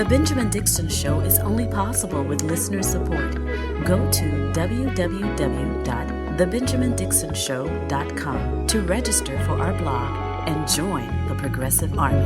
Benjamin Dixon Show is only possible with listener support. Go to www.thebenjamindixonshow.com to register for our blog and join the Progressive Army.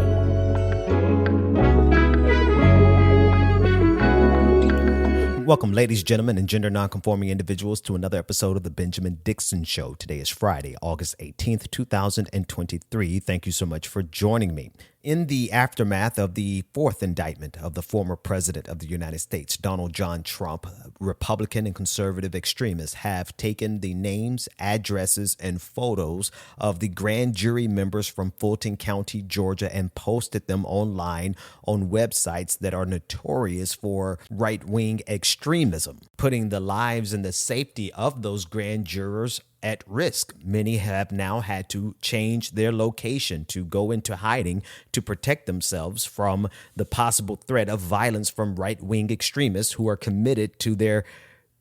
Welcome, ladies, gentlemen, and gender nonconforming individuals to another episode of The Benjamin Dixon Show. Today is Friday, August 18th, 2023. Thank you so much for joining me. In the aftermath of the fourth indictment of the former president of the United States, Donald John Trump, Republican and conservative extremists have taken the names, addresses, and photos of the grand jury members from Fulton County, Georgia, and posted them online on websites that are notorious for right-wing extremism, putting the lives and the safety of those grand jurors at risk. Many have now had to change their location to go into hiding to protect themselves from the possible threat of violence from right-wing extremists who are committed to their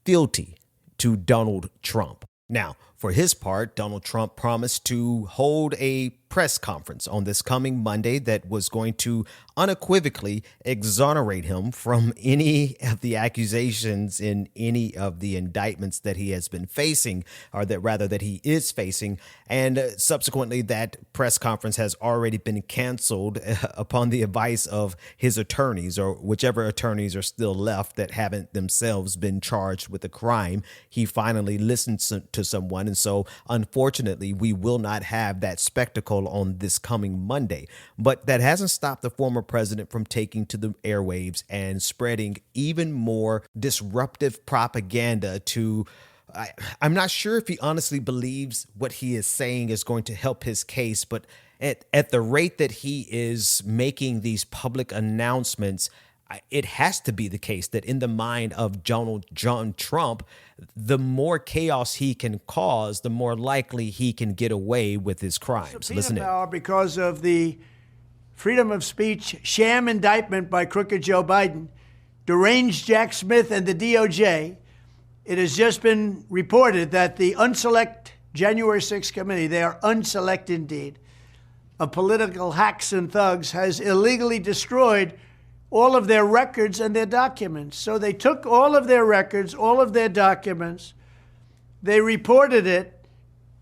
fealty to Donald Trump. Now, for his part, Donald Trump promised to hold a press conference on this coming Monday that was going to unequivocally exonerate him from any of the accusations in any of the indictments that he has been facing, or that he is facing. And subsequently, that press conference has already been canceled upon the advice of his attorneys, or whichever attorneys are still left that haven't themselves been charged with a crime. He finally listened to someone. And so, unfortunately, we will not have that spectacle on this coming Monday. But that hasn't stopped the former president from taking to the airwaves and spreading even more disruptive propaganda to I'm not sure if he honestly believes what he is saying is going to help his case, but at the rate that he is making these public announcements, it has to be the case that in the mind of Donald John Trump, the more chaos he can cause, the more likely he can get away with his crimes. Listen in. Because of the freedom of speech sham indictment by crooked Joe Biden, deranged Jack Smith and the DOJ, it has just been reported that the unselect January 6th committee, they are unselect indeed, of political hacks and thugs, has illegally destroyed all of their records and their documents. So they took all of their records, all of their documents, they reported it,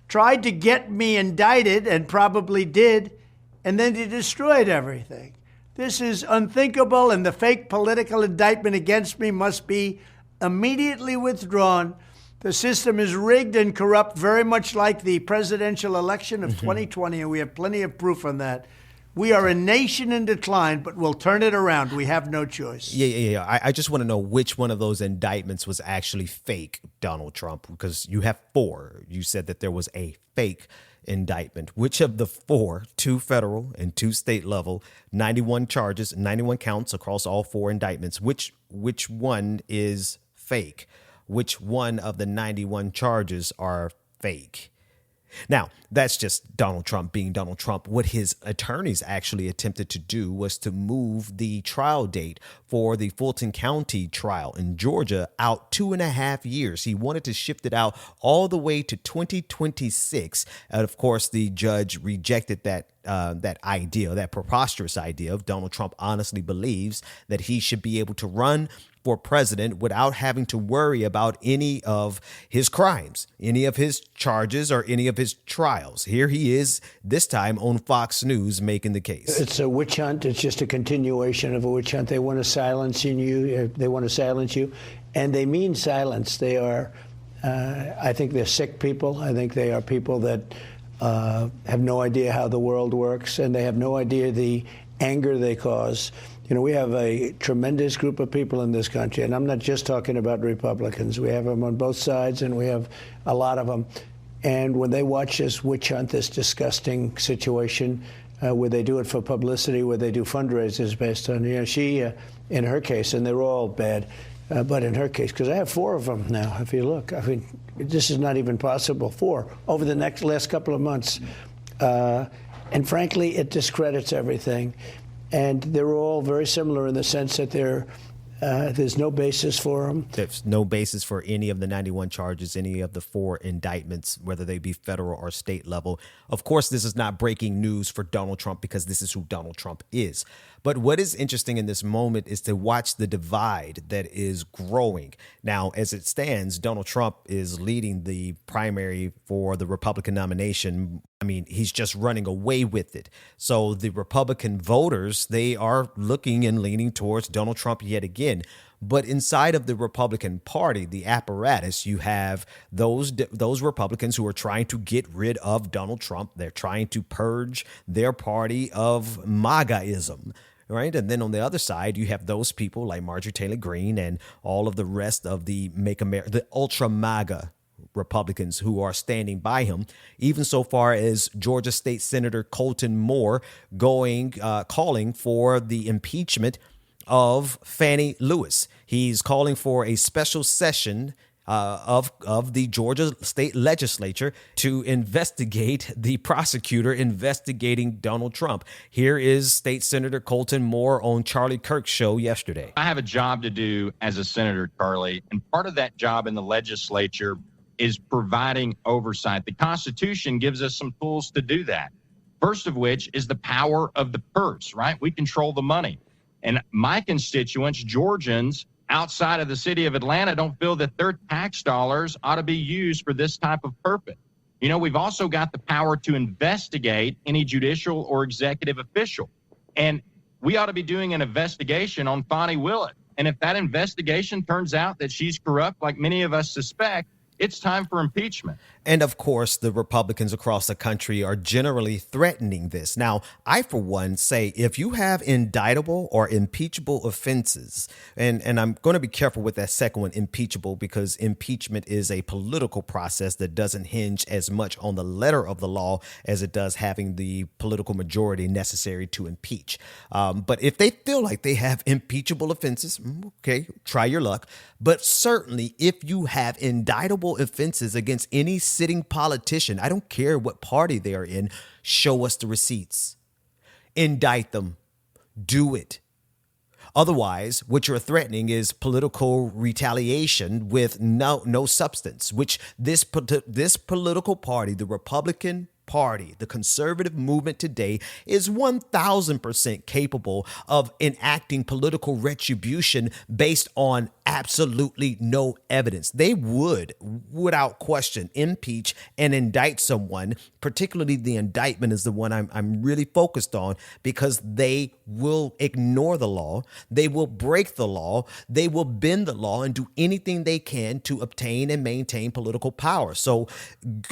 tried to get me indicted, and probably did, and then they destroyed everything. This is unthinkable, and the fake political indictment against me must be immediately withdrawn. The system is rigged and corrupt, very much like the presidential election of 2020, and we have plenty of proof on that. We are a nation in decline, but we'll turn it around. We have no choice. Yeah. I just want to know which one of those indictments was actually fake, Donald Trump, because you have four. You said that there was a fake indictment. Which of the four, 2 federal and 2 state level, 91 charges, 91 counts across all 4 indictments, which one is fake? Which one of the 91 charges are fake? Now, that's just Donald Trump being Donald Trump. What his attorneys actually attempted to do was to move the trial date for the Fulton County trial in Georgia out 2.5 years. He wanted to shift it out all the way to 2026. And of course, the judge rejected that idea, that preposterous idea of Donald Trump honestly believes that he should be able to run for president without having to worry about any of his crimes, any of his charges, or any of his trials. Here he is, this time on Fox News, making the case. It's a witch hunt. It's just a continuation of a witch hunt. They want to silence you. They want to silence you. And they mean silence. They are, I think they're sick people. I think they are people that have no idea how the world works, and they have no idea the anger they cause. You know, we have a tremendous group of people in this country, and I'm not just talking about Republicans. We have them on both sides, and we have a lot of them. And when they watch this witch hunt, this disgusting situation, where they do it for publicity, where they do fundraisers based on, she, in her case, and they're all bad, but in her case, because I have 4 of them now, if you look. I mean, this is not even possible. 4 over the last couple of months. And frankly, it discredits everything. And they're all very similar in the sense that they're There's no basis for them. There's no basis for any of the 91 charges, any of the 4 indictments, whether they be federal or state level. Of course, this is not breaking news for Donald Trump because this is who Donald Trump is. But what is interesting in this moment is to watch the divide that is growing. Now, as it stands, Donald Trump is leading the primary for the Republican nomination. I mean, he's just running away with it. So the Republican voters, they are looking and leaning towards Donald Trump yet again. But inside of the Republican Party, the apparatus, you have those Republicans who are trying to get rid of Donald Trump. They're trying to purge their party of MAGAism. Right. And then on the other side, you have those people like Marjorie Taylor Greene and all of the rest of the ultra MAGA Republicans who are standing by him, even so far as Georgia State Senator Colton Moore calling for the impeachment of Fannie Lewis. He's calling for a special session of the Georgia State Legislature to investigate the prosecutor investigating Donald Trump. Here is State Senator Colton Moore on Charlie Kirk's show yesterday. I have a job to do as a senator, Charlie, and part of that job in the legislature is providing oversight. The Constitution gives us some tools to do that. First of which is the power of the purse, right? We control the money. And my constituents, Georgians, outside of the city of Atlanta don't feel that their tax dollars ought to be used for this type of purpose. You know, we've also got the power to investigate any judicial or executive official. And we ought to be doing an investigation on Fonnie Willett. And if that investigation turns out that she's corrupt, like many of us suspect, it's time for impeachment. And of course, the Republicans across the country are generally threatening this. Now, I, for one, say if you have indictable or impeachable offenses, and I'm going to be careful with that second one, impeachable, because impeachment is a political process that doesn't hinge as much on the letter of the law as it does having the political majority necessary to impeach. But if they feel like they have impeachable offenses, okay, try your luck. But certainly if you have indictable offenses against any sitting politician, I don't care what party they are in, show us the receipts. Indict them. Do it. Otherwise, what you're threatening is political retaliation with no substance, which this political party, the Republican Party, the conservative movement today, is 1,000% capable of enacting political retribution based on absolutely no evidence. They would, without question, impeach and indict someone. Particularly the indictment is the one I'm really focused on, because they will ignore the law. They will break the law. They will bend the law and do anything they can to obtain and maintain political power. So,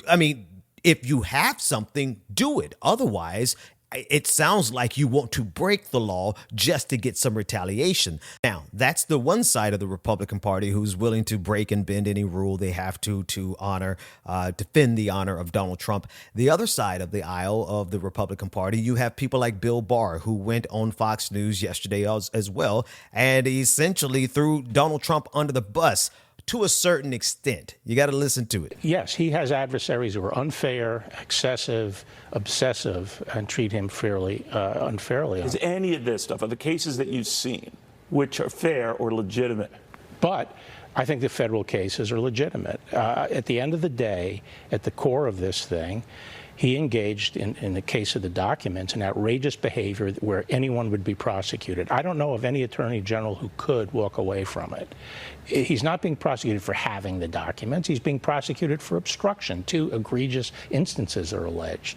I mean, if you have something, do it. Otherwise, it sounds like you want to break the law just to get some retaliation. Now, that's the one side of the Republican Party who's willing to break and bend any rule they have to defend the honor of Donald Trump. The other side of the aisle of the Republican Party, you have people like Bill Barr, who went on Fox News yesterday as well, and essentially threw Donald Trump under the bus. To a certain extent. You got to listen to it. Yes, he has adversaries who are unfair, excessive, obsessive, and treat him unfairly. Is any of this stuff, of the cases that you've seen, which are fair or legitimate? But I think the federal cases are legitimate. At the end of the day, at the core of this thing, he engaged, in the case of the documents, in outrageous behavior where anyone would be prosecuted. I don't know of any attorney general who could walk away from it. He's not being prosecuted for having the documents. He's being prosecuted for obstruction. 2 egregious instances are alleged.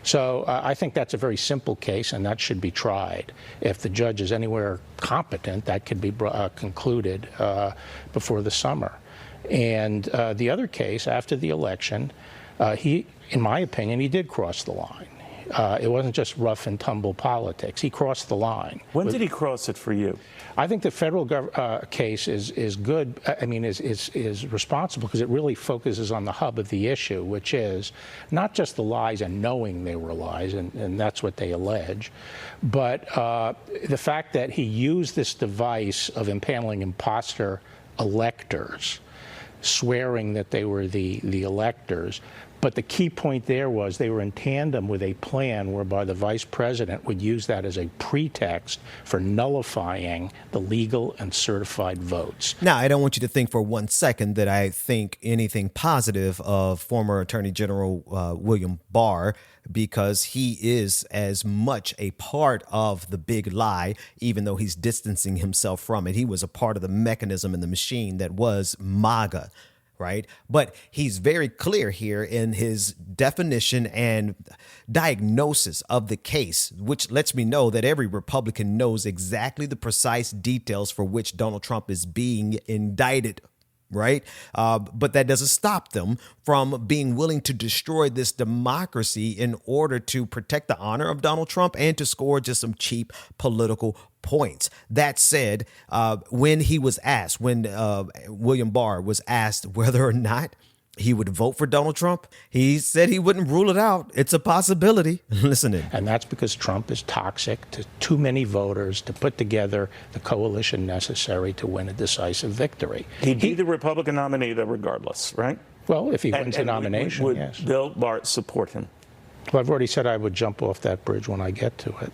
So I think that's a very simple case, and that should be tried. If the judge is anywhere competent, that could be concluded before the summer. And the other case, after the election, in my opinion, he did cross the line. It wasn't just rough and tumble politics. He crossed the line. When did he cross it for you? I think the federal case is good. I mean, is responsible because it really focuses on the hub of the issue, which is not just the lies and knowing they were lies, and that's what they allege, but the fact that he used this device of impaneling imposter electors, swearing that they were the electors, But the key point there was they were in tandem with a plan whereby the vice president would use that as a pretext for nullifying the legal and certified votes. Now, I don't want you to think for 1 second that I think anything positive of former Attorney General William Barr, because he is as much a part of the big lie, even though he's distancing himself from it. He was a part of the mechanism and the machine that was MAGA. Right. But he's very clear here in his definition and diagnosis of the case, which lets me know that every Republican knows exactly the precise details for which Donald Trump is being indicted. Right. But that doesn't stop them from being willing to destroy this democracy in order to protect the honor of Donald Trump and to score just some cheap political points. That said, when William Barr was asked whether or not he would vote for Donald Trump, he said he wouldn't rule it out. It's a possibility. Listen in. And that's because Trump is toxic to too many voters to put together the coalition necessary to win a decisive victory. He'd be the Republican nominee, though, regardless, right? Well, if he wins the nomination, would yes. Bill Barr support him? Well, I've already said I would jump off that bridge when I get to it.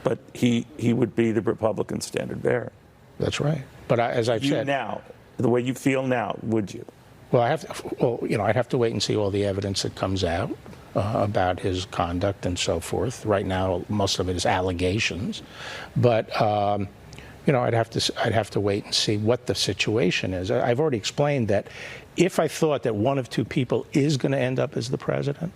But he would be the Republican standard bearer. That's right. But as I've said, now, the way you feel now, would you? Well, I'd have to wait and see all the evidence that comes out about his conduct and so forth. Right now, most of it is allegations, but I'd have to wait and see what the situation is. I've already explained that if I thought that one of two people is going to end up as the president,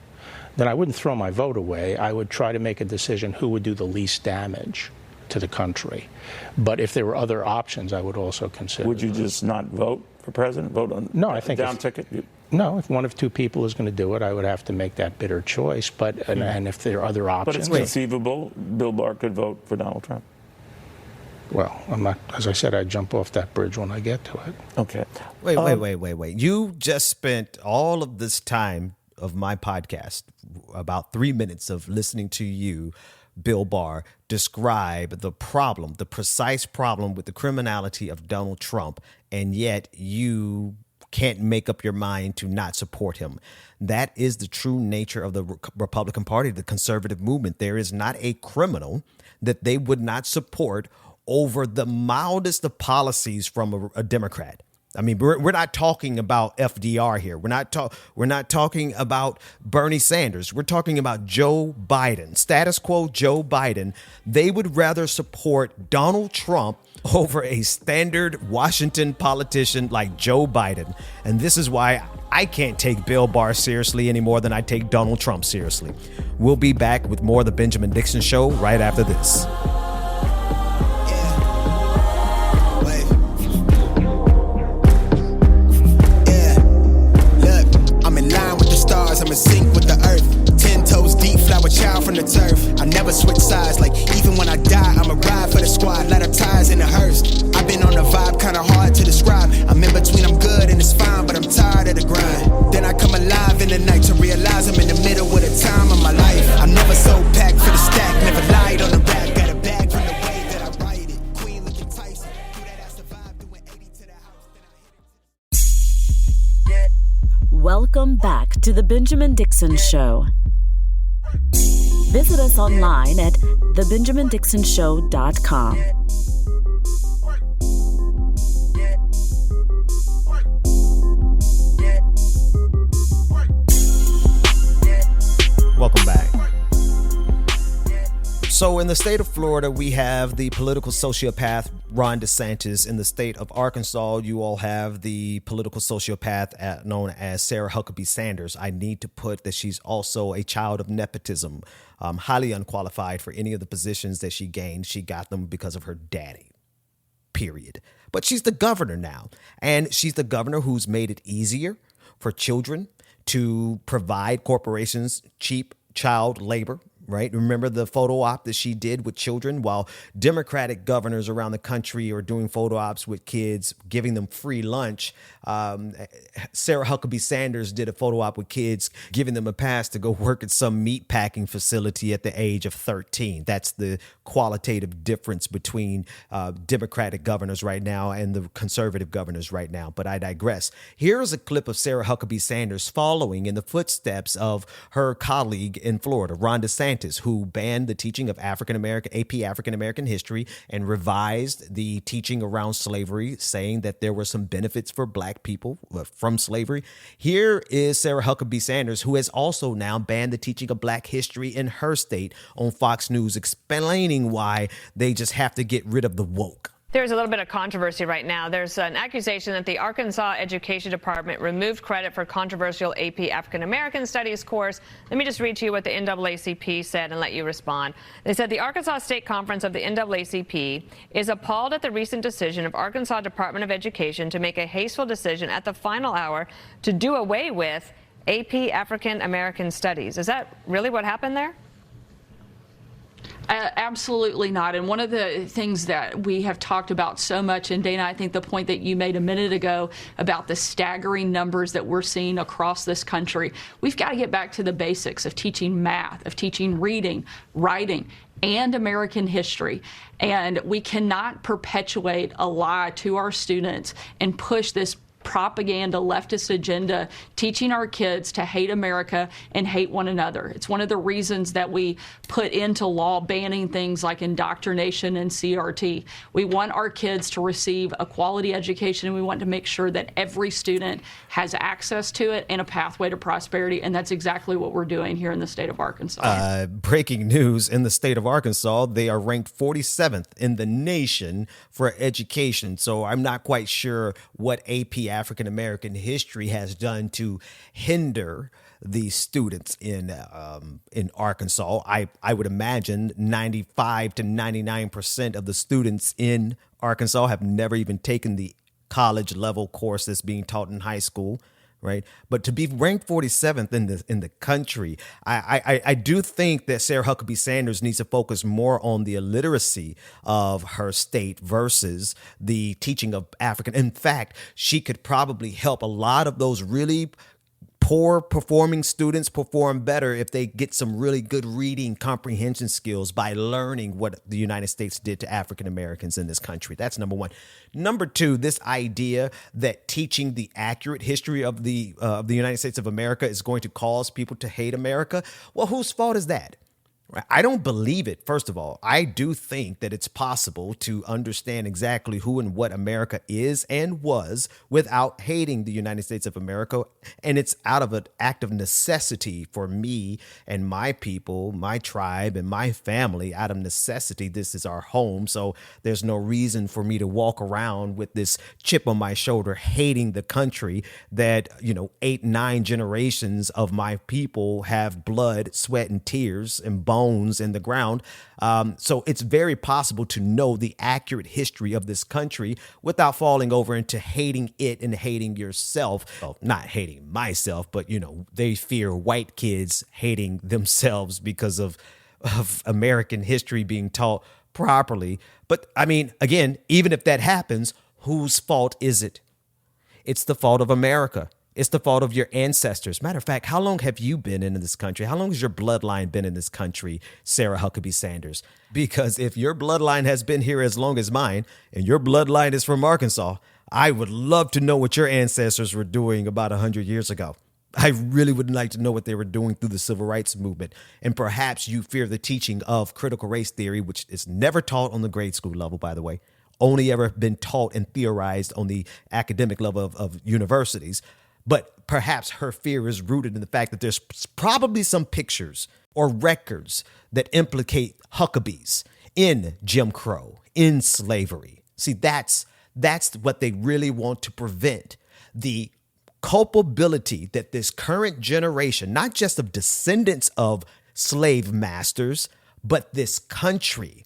then I wouldn't throw my vote away. I would try to make a decision who would do the least damage to the country. But if there were other options, I would also consider. Would you just not vote for president? Vote on no, I think down ticket? No, if one of two people is going to do it, I would have to make that bitter choice. But and if there are other options, but it's conceivable Bill Barr could vote for Donald Trump. Well, I'm not. As I said, I'd jump off that bridge when I get to it. Okay. Wait. You just spent all of this time of my podcast, about 3 minutes of listening to you, Bill Barr, describe the problem, the precise problem with the criminality of Donald Trump, and yet you can't make up your mind to not support him. That is the true nature of the Republican Party, the conservative movement. There is not a criminal that they would not support over the mildest of policies from a Democrat. I mean, we're not talking about FDR here. We're not talking about Bernie Sanders. We're talking about Joe Biden, status quo Joe Biden. They would rather support Donald Trump over a standard Washington politician like Joe Biden. And this is why I can't take Bill Barr seriously any more than I take Donald Trump seriously. We'll be back with more of the Benjamin Dixon Show right after this. I'm in sync with the earth. 10 toes deep, flower child from the turf. I never switch sides, like even when I die, I'ma ride for the squad, let her ties in the hearse. I've been on the vibe, kinda hard to describe. I'm in between, I'm good and it's fine, but I'm tired of the grind. Then I come alive in the night to realize I'm in the middle of the time of my life. I'm never so packed for the stack, never lied on the rap. Got a bag from the way that I write it. Queen looking Tyson, do that as the vibe, doing 80 to the house, then I hit it. Welcome back to the Benjamin Dixon Show. Visit us online at thebenjamindixonshow.com. Welcome back. So in the state of Florida, we have the political sociopath Ron DeSantis. In the state of Arkansas, you all have the political sociopath known as Sarah Huckabee-Sanders. I need to put that she's also a child of nepotism, highly unqualified for any of the positions that she gained. She got them because of her daddy, period. But she's the governor now, and she's the governor who's made it easier for children to provide corporations cheap child labor, right? Remember the photo op that she did with children, while Democratic governors around the country are doing photo ops with kids, giving them free lunch. Sarah Huckabee-Sanders did a photo op with kids, giving them a pass to go work at some meat packing facility at the age of 13. That's the qualitative difference between Democratic governors right now and the conservative governors right now. But I digress. Here's a clip of Sarah Huckabee-Sanders following in the footsteps of her colleague in Florida, Ron DeSantis, who banned the teaching of AP African American history and revised the teaching around slavery, saying that there were some benefits for Black people from slavery. Here is Sarah Huckabee-Sanders, who has also now banned the teaching of Black history in her state, on Fox News, explaining why they just have to get rid of the woke. There's a little bit of controversy right now. There's an accusation that the Arkansas Education Department removed credit for controversial AP African American Studies course. Let me just read to you what the NAACP said and let you respond. They said the Arkansas State Conference of the NAACP is appalled at the recent decision of Arkansas Department of Education to make a hasteful decision at the final hour to do away with AP African American Studies. Is that really what happened there? Absolutely not. And one of the things that we have talked about so much, and Dana, I think the point that you made a minute ago about the staggering numbers that we're seeing across this country, we've got to get back to the basics of teaching math, of teaching reading, writing, and American history. And we cannot perpetuate a lie to our students and push this propaganda leftist agenda, teaching our kids to hate America and hate one another. It's one of the reasons that we put into law banning things like indoctrination and CRT. We want our kids to receive a quality education, and we want to make sure that every student has access to it and a pathway to prosperity, and that's exactly what we're doing here in the state of Arkansas. Breaking news: in the state of Arkansas, they are ranked 47th in the nation for education. So I'm not quite sure what AP African American history has done to hinder the students in Arkansas. I would imagine 95 to 99% of the students in Arkansas have never even taken the college level course that's being taught in high school. Right. But to be ranked 47th in the country, I do think that Sarah Huckabee-Sanders needs to focus more on the illiteracy of her state versus the teaching of African. In fact, she could probably help a lot of those really poor performing students perform better if they get some really good reading comprehension skills by learning what the United States did to African Americans in this country. That's number one. Number two, this idea that teaching the accurate history of the United States of America is going to cause people to hate America. Well, whose fault is that? I don't believe it. First of all, I do think that it's possible to understand exactly who and what America is and was without hating the United States of America. And it's out of an act of necessity for me and my people, my tribe and my family. Out of necessity, this is our home. So there's no reason for me to walk around with this chip on my shoulder, hating the country that, 8, 9 generations of my people have blood, sweat and tears and bones in the ground. So it's very possible to know the accurate history of this country without falling over into hating it and hating yourself. Well, not hating myself, but, they fear white kids hating themselves because of American history being taught properly. But I mean, again, even if that happens, whose fault is it? It's the fault of America. It's the fault of your ancestors. Matter of fact, how long have you been in this country? How long has your bloodline been in this country, Sarah Huckabee-Sanders? Because if your bloodline has been here as long as mine, and your bloodline is from Arkansas, I would love to know what your ancestors were doing about 100 years ago. I really would like to know what they were doing through the civil rights movement. And perhaps you fear the teaching of critical race theory, which is never taught on the grade school level, by the way, only ever been taught and theorized on the academic level of universities. But perhaps her fear is rooted in the fact that there's probably some pictures or records that implicate Huckabees in Jim Crow, in slavery. See, that's what they really want to prevent. The culpability that this current generation, not just of descendants of slave masters, but this country,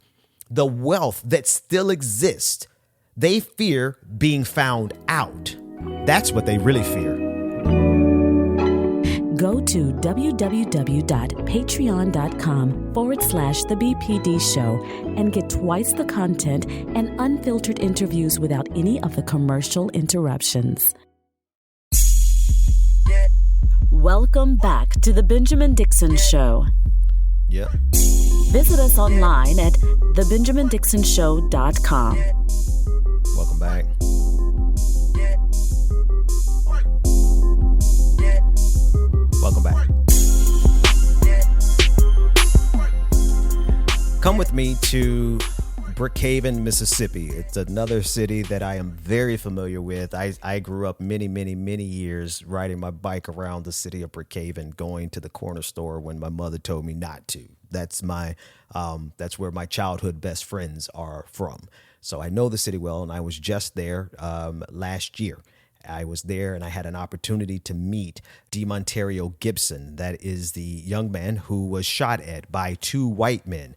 the wealth that still exists, they fear being found out. That's what they really fear. Go to www.patreon.com/The BPD Show and get twice the content and unfiltered interviews without any of the commercial interruptions. Welcome back to The Benjamin Dixon Show. Yep. Visit us online at thebenjamindixonshow.com. Welcome back. Welcome back. Come with me to Brookhaven, Mississippi. It's another city that I am very familiar with. I grew up many years riding my bike around the city of Brookhaven, going to the corner store when my mother told me not to. That's where my childhood best friends are from. So I know the city well, and I was just there last year. I was there and I had an opportunity to meet DeMontario Gibson. That is the young man who was shot at by two white men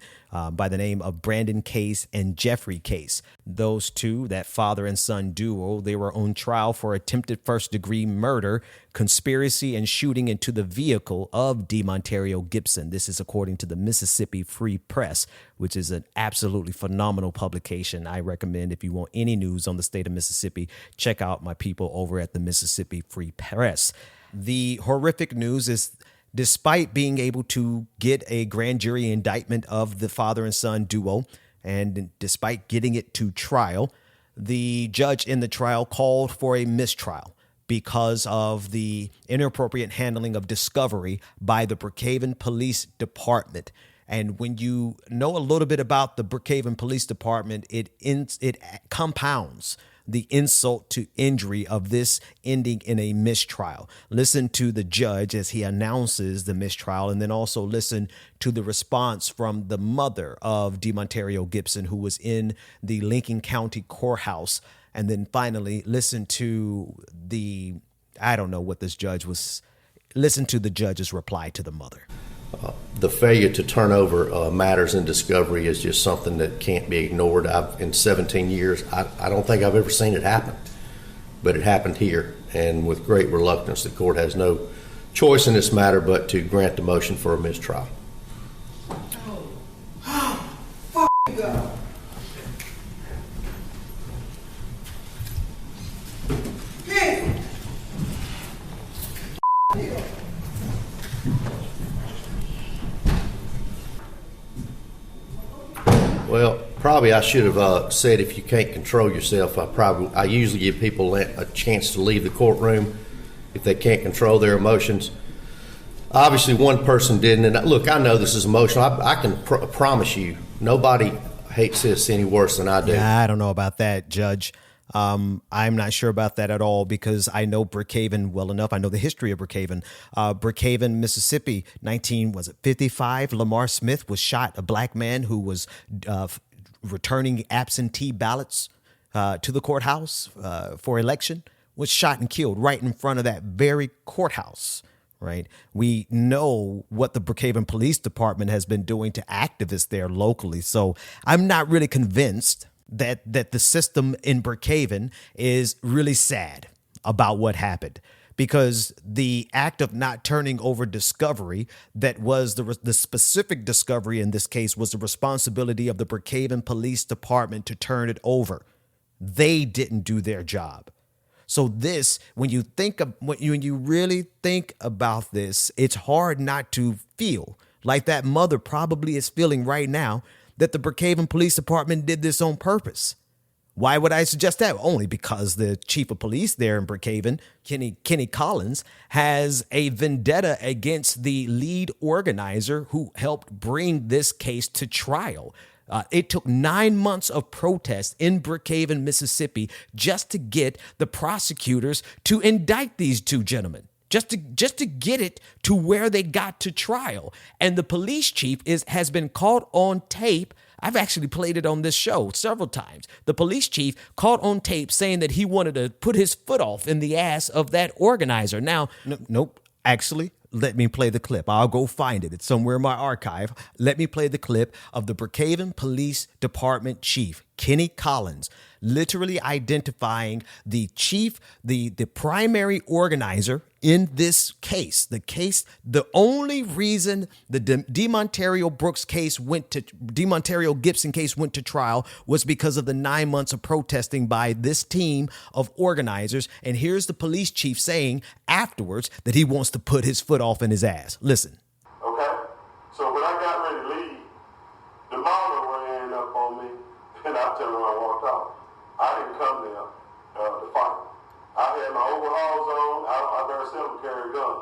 by the name of Brandon Case and Jeffrey Case. Those two, that father and son duo, they were on trial for attempted first-degree murder, conspiracy, and shooting into the vehicle of DeMontario Gibson. This is according to the Mississippi Free Press, which is an absolutely phenomenal publication. I recommend, if you want any news on the state of Mississippi, check out my people over at the Mississippi Free Press. The horrific news is, despite being able to get a grand jury indictment of the father and son duo, and despite getting it to trial, the judge in the trial called for a mistrial because of the inappropriate handling of discovery by the Brookhaven Police Department. And when you know a little bit about the Brookhaven Police Department, it compounds the insult to injury of this ending in a mistrial. Listen to the judge as he announces the mistrial, and then also listen to the response from the mother of DeMontario Gibson, who was in the Lincoln County Courthouse. And then finally, listen to listen to the judge's reply to the mother. The failure to turn over matters in discovery is just something that can't be ignored. In 17 years, I don't think I've ever seen it happen, but it happened here. And with great reluctance, the court has no choice in this matter but to grant the motion for a mistrial. Well, probably I should have said, if you can't control yourself, I usually give people a chance to leave the courtroom if they can't control their emotions. Obviously, one person didn't, and look, I know this is emotional. I can promise you, nobody hates this any worse than I do. Yeah, I don't know about that, Judge. I'm not sure about that at all, because I know Brookhaven well enough. I know the history of Brookhaven. Brookhaven, Mississippi, 1955. Lamar Smith was shot, a black man who was returning absentee ballots to the courthouse for election, was shot and killed right in front of that very courthouse. Right. We know what the Brookhaven Police Department has been doing to activists there locally. So I'm not really convinced that the system in Brookhaven is really sad about what happened, because the act of not turning over discovery that was the specific discovery in this case was the responsibility of the Brookhaven Police Department to turn it over. They didn't do their job. So this, when you really think about this, it's hard not to feel like that mother probably is feeling right now, that the Brookhaven Police Department did this on purpose. Why would I suggest that? Only because the chief of police there in Brookhaven, Kenny Collins, has a vendetta against the lead organizer who helped bring this case to trial. It took 9 months of protest in Brookhaven, Mississippi, just to get the prosecutors to indict these two gentlemen. Just to get it to where they got to trial. And the police chief has been caught on tape. I've actually played it on this show several times. The police chief caught on tape saying that he wanted to put his foot off in the ass of that organizer. Now, nope. Actually, let me play the clip. I'll go find it. It's somewhere in my archive. Let me play the clip of the Brookhaven Police Department chief, Kenny Collins, literally identifying the chief, the primary organizer in this case. The only reason the DeMontario Gibson case went to trial was because of the 9 months of protesting by this team of organizers. And here's the police chief saying afterwards that he wants to put his foot off in his ass. Listen. Okay, so when I got ready to leave, the mama ran up on me, and I tell her I walked off. I didn't come there to fight. I had my overalls on. I very seldom carry a gun.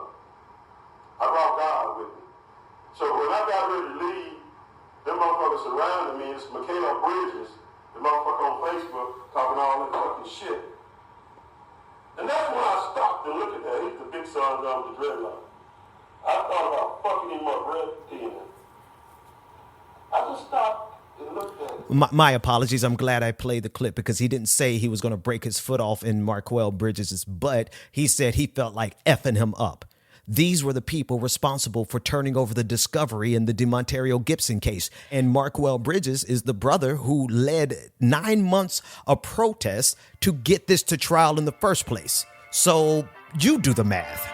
I brought God with me. So when I got ready to leave, them motherfuckers surrounded me. It's Michaela Bridges, the motherfucker on Facebook, talking all that fucking shit. And that's when I stopped and looked at that. He's the big son of the dreadlock. I thought about fucking him up red again. I just stopped. My apologies. I'm glad I played the clip because he didn't say he was going to break his foot off in Marquel Bridges' butt. He said he felt like effing him up. These were the people responsible for turning over the discovery in the DeMontario Gibson case. And Marquel Bridges is the brother who led 9 months of protests to get this to trial in the first place. So you do the math.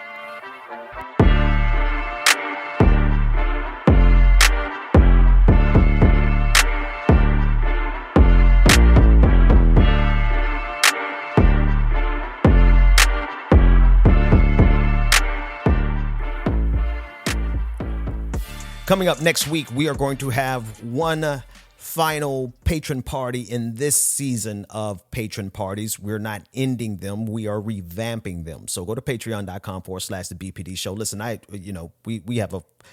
Coming up next week, we are going to have one final patron party in this season of patron parties. We're not ending them. We are revamping them. So go to patreon.com/the BPD show. Listen,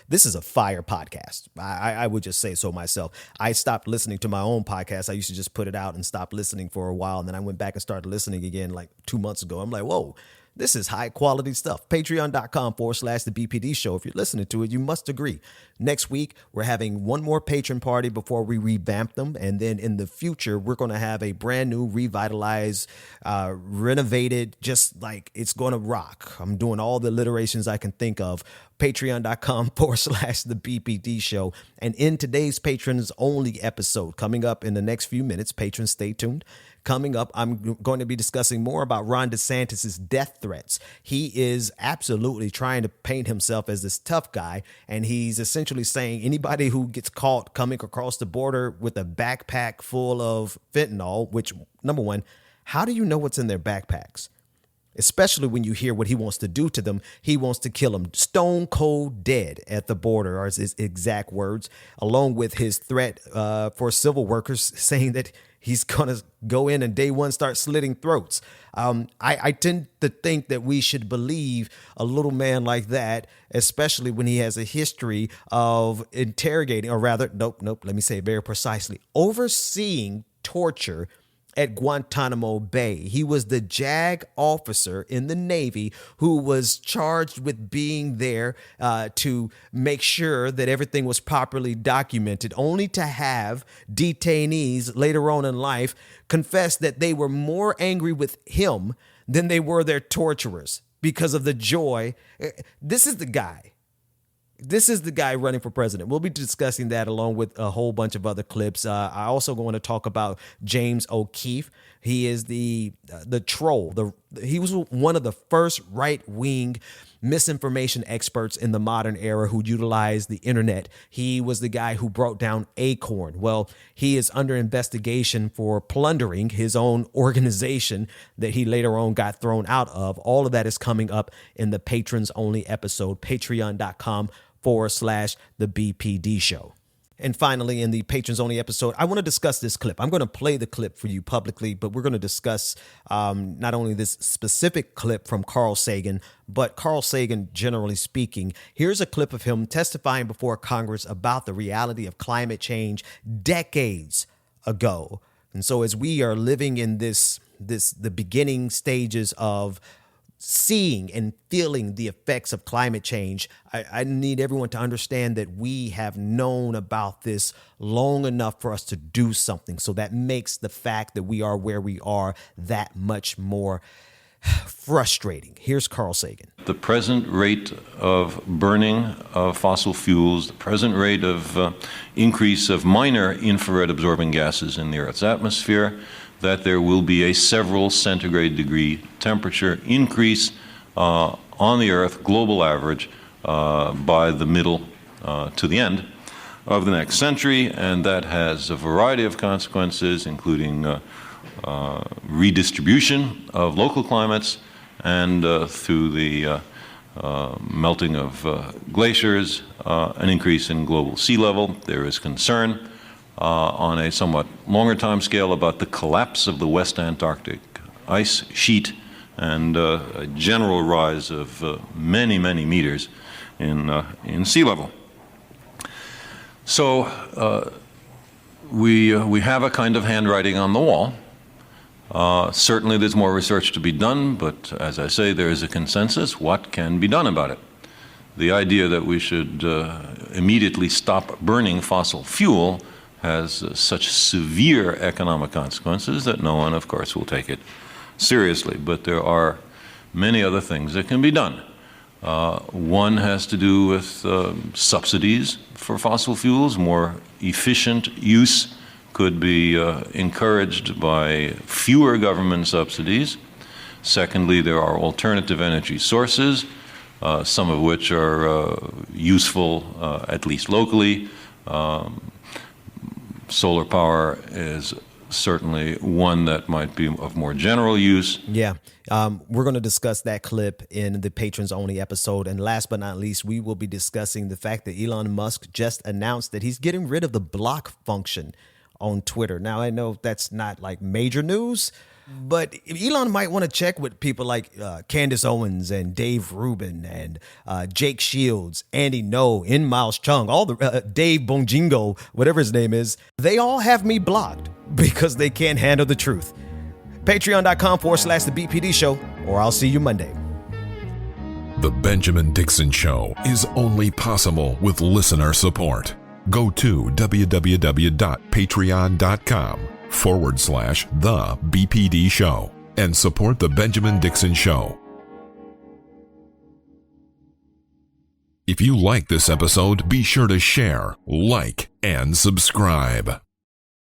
this is a fire podcast. I would just say so myself. I stopped listening to my own podcast. I used to just put it out and stop listening for a while. And then I went back and started listening again like 2 months ago. I'm like, whoa. This is high quality stuff. Patreon.com/the BPD show. If you're listening to it, you must agree. Next week, we're having one more patron party before we revamp them. And then in the future, we're going to have a brand new, revitalized, renovated, just like it's going to rock. I'm doing all the alliterations I can think of. Patreon.com/the BPD show. And in today's patrons only episode, coming up in the next few minutes, patrons, stay tuned. Coming up, I'm going to be discussing more about Ron DeSantis' death threats. He is absolutely trying to paint himself as this tough guy, and he's essentially saying anybody who gets caught coming across the border with a backpack full of fentanyl, which, number one, how do you know what's in their backpacks? Especially when you hear what he wants to do to them. He wants to kill them stone cold dead at the border, are his exact words, along with his threat for civil workers, saying that he's going to go in and day one start slitting throats. I tend to think that we should believe a little man like that, especially when he has a history of interrogating, or rather, let me say it very precisely, overseeing torture at Guantanamo Bay. He was the JAG officer in the Navy who was charged with being there to make sure that everything was properly documented, only to have detainees later on in life confess that they were more angry with him than they were their torturers because of the joy. This is the guy. This is the guy running for president. We'll be discussing that along with a whole bunch of other clips. I also want to talk about James O'Keefe. He is the troll. He was one of the first right-wing misinformation experts in the modern era who utilized the internet. He was the guy who brought down Acorn. Well, he is under investigation for plundering his own organization that he later on got thrown out of. All of that is coming up in the patrons only episode, patreon.com/the BPD show. And finally, in the patrons only episode, I want to discuss this clip. I'm going to play the clip for you publicly, but we're going to discuss not only this specific clip from Carl Sagan, but Carl Sagan, generally speaking. Here's a clip of him testifying before Congress about the reality of climate change decades ago. And so as we are living in the beginning stages of seeing and feeling the effects of climate change, I need everyone to understand that we have known about this long enough for us to do something. So that makes the fact that we are where we are that much more frustrating. Here's Carl Sagan. The present rate of burning of fossil fuels, the present rate of increase of minor infrared absorbing gases in the Earth's atmosphere, that there will be a several centigrade degree temperature increase on the Earth, global average, by the middle to the end of the next century, and that has a variety of consequences, including redistribution of local climates and through the melting of glaciers, an increase in global sea level. There is concern on a somewhat longer time scale about the collapse of the West Antarctic ice sheet and a general rise of many, many meters in sea level. So we have a kind of handwriting on the wall. Certainly there's more research to be done, but as I say, there is a consensus. What can be done about it? The idea that we should immediately stop burning fossil fuel has such severe economic consequences that no one, of course, will take it seriously. But there are many other things that can be done. One has to do with subsidies for fossil fuels. More efficient use could be encouraged by fewer government subsidies. Secondly, there are alternative energy sources, some of which are useful, at least locally. Solar power is certainly one that might be of more general use. Yeah. We're going to discuss that clip in the Patrons Only episode. And last but not least, we will be discussing the fact that Elon Musk just announced that he's getting rid of the block function on Twitter. Now, I know that's not like major news, but Elon might want to check with people like Candace Owens and Dave Rubin and Jake Shields, Andy Ngo, Miles Chung, all the Dave Bongingo, whatever his name is. They all have me blocked because they can't handle the truth. Patreon.com/The BPD Show, or I'll see you Monday. The Benjamin Dixon Show is only possible with listener support. Go to www.patreon.com/The BPD Show and support The Benjamin Dixon Show. If you like this episode, be sure to share, like, and subscribe.